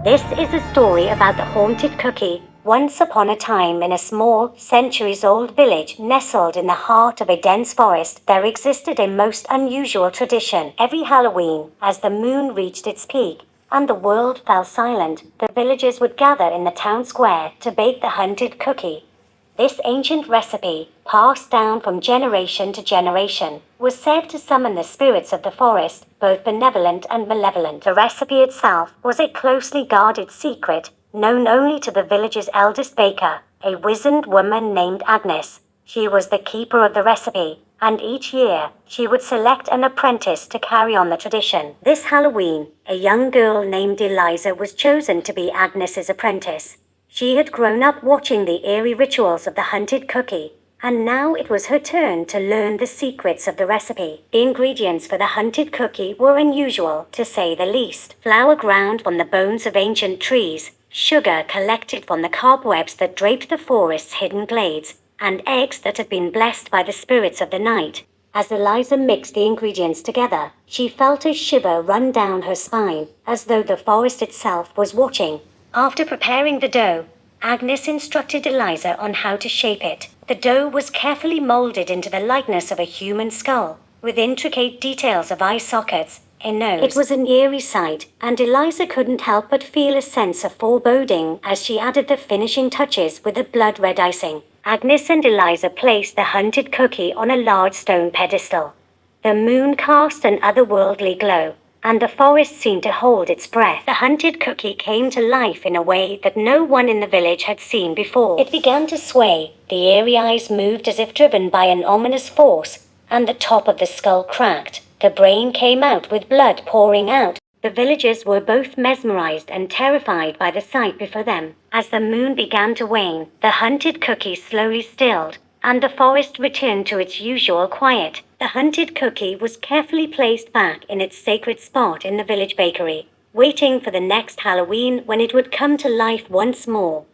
This is a story about the haunted cookie. Once upon a time, in a small, centuries-old village nestled in the heart of a dense forest, there existed a most unusual tradition. Every Halloween, as the moon reached its peak and the world fell silent, the villagers would gather in the town square to bake the hunted cookie. This ancient recipe, passed down from generation to generation, was said to summon the spirits of the forest, both benevolent and malevolent. The recipe itself was a closely guarded secret, known only to the village's eldest baker, a wizened woman named Agnes. She was the keeper of the recipe, and each year, she would select an apprentice to carry on the tradition. This Halloween, a young girl named Eliza was chosen to be Agnes's apprentice. She had grown up watching the eerie rituals of the hunted cookie, and now it was her turn to learn the secrets of the recipe. The ingredients for the hunted cookie were unusual, to say the least. Flour ground from the bones of ancient trees, sugar collected from the cobwebs that draped the forest's hidden glades, and eggs that had been blessed by the spirits of the night. As Eliza mixed the ingredients together, she felt a shiver run down her spine, as though the forest itself was watching. After preparing the dough, Agnes instructed Eliza on how to shape it. The dough was carefully molded into the likeness of a human skull, with intricate details of eye sockets, a nose. It was an eerie sight, and Eliza couldn't help but feel a sense of foreboding as she added the finishing touches with the blood-red icing. Agnes and Eliza placed the hunted cookie on a large stone pedestal. The moon cast an otherworldly glow, and the forest seemed to hold its breath. The hunted cookie came to life in a way that no one in the village had seen before. It began to sway, the eerie eyes moved as if driven by an ominous force, and the top of the skull cracked. The brain came out with blood pouring out. The villagers were both mesmerized and terrified by the sight before them. As the moon began to wane, the hunted cookie slowly stilled, and the forest returned to its usual quiet. The hunted cookie was carefully placed back in its sacred spot in the village bakery, waiting for the next Halloween when it would come to life once more.